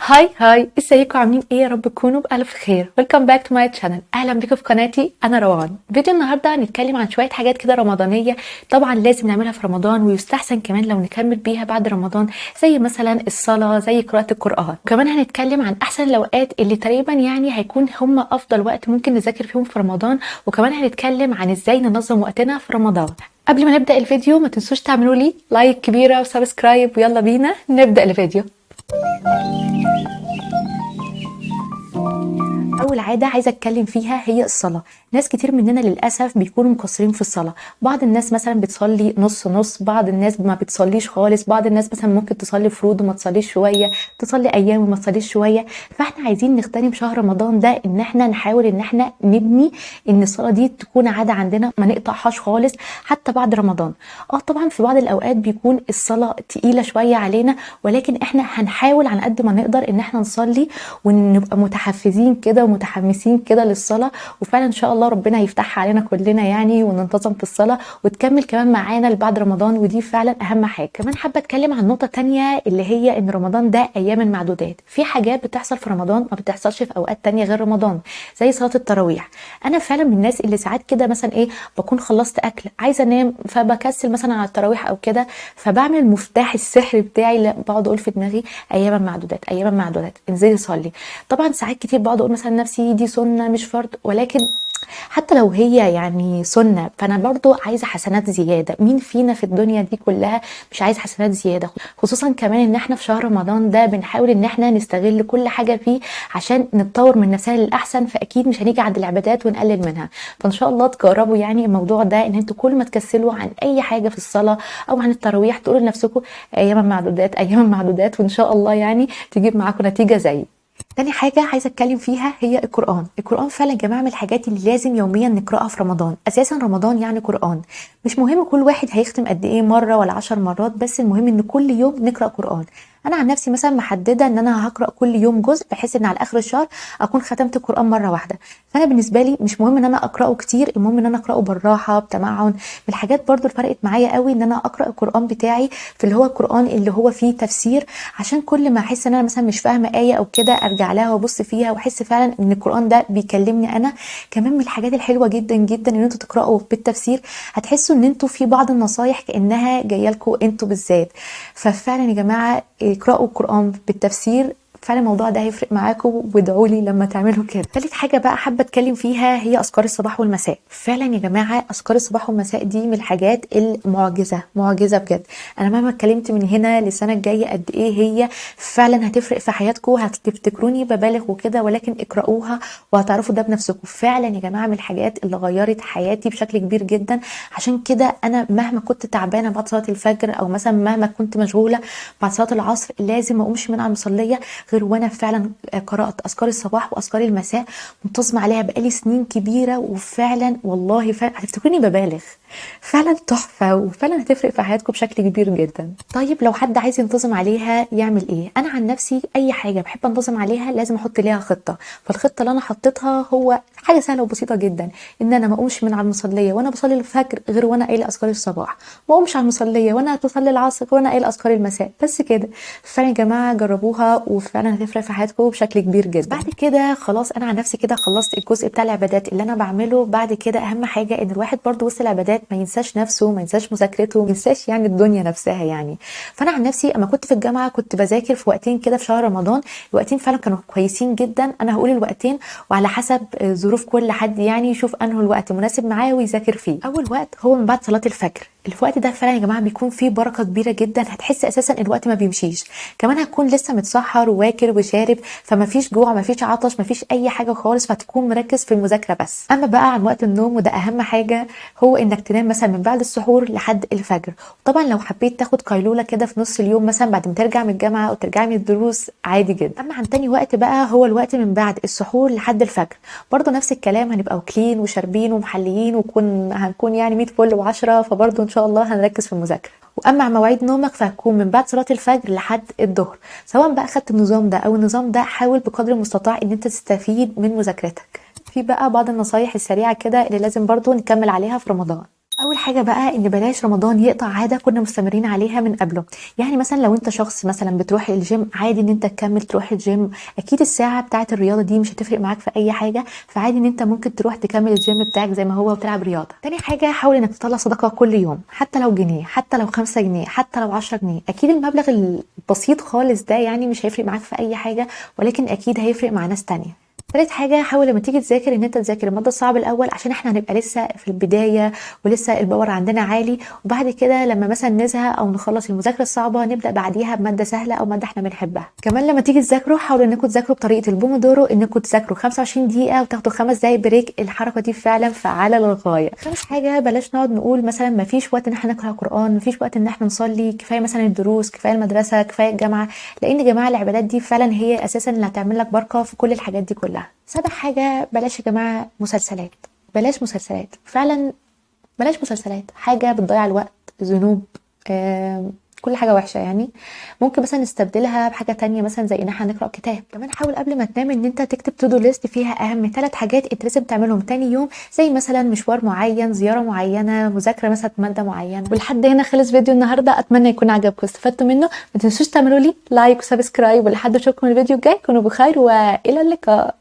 هاي ازيكم عاملين ايه؟ يا رب تكونوا بألف خير. ويلكم باك تو ماي تشانل. اهلا بيكم في قناتي. انا روان. فيديو النهارده هنتكلم عن شويه حاجات كده رمضانيه، طبعا لازم نعملها في رمضان ويستحسن كمان لو نكمل بيها بعد رمضان، زي مثلا الصلاه، زي قراءه القران. وكمان هنتكلم عن احسن الاوقات اللي تقريبا يعني هيكون هم افضل وقت ممكن نذاكر فيهم في رمضان. وكمان هنتكلم عن ازاي ننظم وقتنا في رمضان. قبل ما نبدا الفيديو ما تنسوش تعملوا لي لايك كبيره وسبسكرايب، ويلا بينا نبدا الفيديو. اول عاده عايزه اتكلم فيها هي الصلاه. ناس كتير مننا للاسف بيكونوا مقصرين في الصلاه. بعض الناس مثلا بتصلي نص نص، بعض الناس ما بتصليش خالص، بعض الناس مثلا ممكن تصلي فروض وما تصليش شويه، تصلي ايام وما تصليش شويه. فاحنا عايزين نغتنم شهر رمضان ده ان احنا نحاول ان احنا نبني ان الصلاه دي تكون عاده عندنا ما نقطعهاش خالص حتى بعد رمضان. طبعا في بعض الاوقات بيكون الصلاه تقيله شويه علينا، ولكن احنا هنحاول عن قد ما نقدر ان احنا نصلي ونبقى متحفزين كده ومتحمسين كده للصلاه. وفعلا ان شاء الله ربنا هيفتحها علينا كلنا يعني، وننتظم في الصلاه وتكمل كمان معانا لبعد رمضان، ودي فعلا اهم حاجه. كمان حابه اتكلم عن نقطه تانية اللي هي ان رمضان ده ايام معدودات. في حاجات بتحصل في رمضان ما بتحصلش في اوقات تانية غير رمضان، زي صلاه التراويح. انا فعلا من الناس اللي ساعات كده مثلا بكون خلصت اكل عايزه انام، فبكسل مثلا على التراويح او كده، فبعمل المفتاح السحري بتاعي اللي بقعد اقول في دماغي ايام معدودات ايام معدودات انزلي صلي. طبعا ساعات كتير بقعد اقول مثلا نفسي دي سنه مش فرض، ولكن حتى لو هي يعني سنة فانا برضو عايزة حسنات زيادة. مين فينا في الدنيا دي كلها مش عايز حسنات زيادة؟ خصوصا كمان ان احنا في شهر رمضان ده بنحاول ان احنا نستغل كل حاجة فيه عشان نتطور من نفسنا للأحسن، فاكيد مش هنيجي عند العبادات ونقلل منها. فان شاء الله تجربوا يعني الموضوع ده، ان انتوا كل ما تكسلوا عن اي حاجة في الصلاة او عن التراويح تقولوا لنفسكم ايام معدودات ايام معدودات، وان شاء الله يعني تجيب معاكم نتيجة زي. تاني حاجة عايزة اتكلم فيها هي القرآن. القرآن فعلا يا جماعة من الحاجات اللي لازم يوميا نقرأها في رمضان. اساسا رمضان يعني قرآن. مش مهم كل واحد هيختم قد ايه مرة ولا 10 مرات، بس المهم ان كل يوم نقرأ قرآن. انا عن نفسي مثلا محددة ان انا هقرأ كل يوم جزء، بحيث ان على اخر الشهر اكون ختمت القرآن مرة واحدة. فانا بالنسبة لي مش مهم ان انا اقرأه كتير، المهم ان انا اقرأه بالراحة بتمعن. من الحاجات برضو اللي فرقت معايا قوي ان انا اقرأ القرآن بتاعي في اللي هو القرآن اللي هو فيه تفسير، عشان كل ما احس ان انا مثلا مش فاهمة آية او كده ارجع لها وابص فيها واحس فعلا ان القرآن ده بيكلمني انا. كمان من الحاجات الحلوة جدا جدا ان انتوا تقرأوا بالتفسير، هتحسوا ان انتوا في بعض النصايح كأنها جايه لكم انتوا بالذات. ففعلا يا جماعة اقرأوا القرآن بالتفسير، فعلا الموضوع ده هيفرق معاكم، وادعوا لي لما تعملوا كده. ثالث حاجه بقى حابه اتكلم فيها هي اذكار الصباح والمساء. فعلا يا جماعه اذكار الصباح والمساء دي من الحاجات المعجزه، معجزه بجد. انا مهما اتكلمت من هنا للسنه الجايه قد ايه هي فعلا هتفرق في حياتكم، هتفتكروني ببالغ وكده، ولكن اقرأوها وهتعرفوا ده بنفسكم. فعلا يا جماعه من الحاجات اللي غيرت حياتي بشكل كبير جدا. عشان كده انا مهما كنت تعبانه بعد صلاه الفجر، او مثلا مهما كنت مشغوله بعد صلاه العصر، لازم ما اقومش من على المصليه غير وانا فعلا قرأت اذكار الصباح واذكار المساء، منتظمه عليها بقالي سنين كبيره. وفعلا والله فعلا هتفتكروني ببالغ، فعلا تحفه، وفعلا هتفرق في حياتكم بشكل كبير جدا. طيب لو حد عايز ينتظم عليها يعمل ايه؟ انا عن نفسي اي حاجه بحب انتظم عليها لازم احط ليها خطه. فالخطه اللي انا حطيتها هو حاجه سهله وبسيطه جدا، ان انا ما اقومش من على المصليه وانا بصلي الفجر غير وانا قايله اذكار الصباح، ما اقومش على المصليه وانا بصلي العصر وانا قايله اذكار المساء، بس كده. فعلا يا جماعه جربوها وفعلا هتفرق في حياتكم بشكل كبير جدا. بعد كده خلاص انا عن نفسي كده خلصت الجزء بتاع العبادات اللي انا بعمله. بعد كده اهم حاجه ان الواحد برضو وسط العبادات ما ينساش نفسه، ما ينساش مذاكرته، ما ينساش يعني الدنيا نفسها يعني. فانا عن نفسي اما كنت في الجامعه كنت بذاكر في وقتين كده في شهر رمضان. الوقتين فعلا كانوا كويسين جدا. انا هقول الوقتين وعلى حسب ظروف كل حد يعني يشوف انه الوقت مناسب معاه ويذاكر فيه. اول وقت هو من بعد صلاه الفجر. الوقت ده فعلا يا جماعه بيكون فيه بركه كبيره جدا، هتحس اساسا الوقت ما بيمشيش. كمان هتكون لسه متسحر وواكل وشارب، فما فيش جوع ما فيش عطش ما فيش اي حاجه خالص، فتكون مركز في المذاكره بس. اما بقى عن وقت النوم، وده اهم حاجه، هو انك تنام مثلا من بعد السحور لحد الفجر. طبعا لو حبيت تاخد قيلوله كده في نص اليوم مثلا بعد ما ترجع من الجامعه او ترجعي من الدروس عادي جدا. اما عن تاني وقت بقى هو الوقت من بعد السحور لحد الفجر. برضو نفس الكلام، هنبقى واكلين وشاربين ومحليين هنكون يعني 100 فل و10، فبرضو ان شاء الله هنركز في المذاكره. واما عن مواعيد نومك فهتكون من بعد صلاه الفجر لحد الظهر. سواء بقى خدت النظام ده او النظام ده، حاول بقدر المستطاع ان انت تستفيد من مذاكرتك. في بقى بعض النصايح السريعه كده اللي لازم برضو نكمل عليها في رمضان. اول حاجه بقى ان بلاش رمضان يقطع عاده كنا مستمرين عليها من قبله. يعني مثلا لو انت شخص مثلا بتروح الجيم، عادي ان انت تكمل تروح الجيم، اكيد الساعه بتاعه الرياضه دي مش هتفرق معاك في اي حاجه، فعادي ان انت ممكن تروح تكمل الجيم بتاعك زي ما هو وتلعب رياضه. تاني حاجه حاول انك تطلع صدقه كل يوم، حتى لو جنيه، حتى لو 5 جنيه، حتى لو 10 جنيه. اكيد المبلغ البسيط خالص ده يعني مش هيفرق معاك في اي حاجه، ولكن اكيد هيفرق مع ناس تانية. تالت حاجة حاول لما تيجي تذاكر ان انت تذاكر المادة الصعبة الاول، عشان احنا هنبقى لسه في البداية ولسه الباور عندنا عالي، وبعد كده لما مثلا نزهق او نخلص المذاكرة الصعبة نبدأ بعديها بمادة سهلة او مادة احنا بنحبها. كمان لما تيجي تذاكروا حاولوا انكم تذاكروا بطريقة البومودورو، انكم تذاكروا 25 دقيقة وتاخدوا 5 دقايق بريك. الحركة دي فعلا فعالة للغاية. خامس حاجة بلاش نقعد نقول مثلا مفيش وقت ان احنا نقرأ قرآن، مفيش وقت ان احنا نصلي، كفاية مثلا الدروس، كفاية المدرسة، كفاية الجامعة، لان يا جماعة العبادات دي فعلا هي اساسا اللي هتعمل لك بركة في كل الحاجات دي كلها. سابع حاجة بلاش يا جماعة مسلسلات، بلاش مسلسلات فعلا، بلاش مسلسلات، حاجة بتضيع الوقت، ذنوب، كل حاجة وحشة يعني. ممكن مثلا نستبدلها بحاجة تانية مثلا زي ان احنا نقرأ كتاب. كمان حاول قبل ما تنام ان انت تكتب تو دو ليست فيها اهم 3 حاجات انت لازم تعملهم تاني يوم، زي مثلا مشوار معين، زيارة معينة، مذاكرة مثلا مادة معينة. ولحد هنا خلص فيديو النهاردة، اتمنى يكون عجبكم واستفدتوا منه. ما تنسوش تعملوا لي لايك وسبسكرايب، ولحد اشوفكم الفيديو الجاي كونوا بخير والى اللقاء.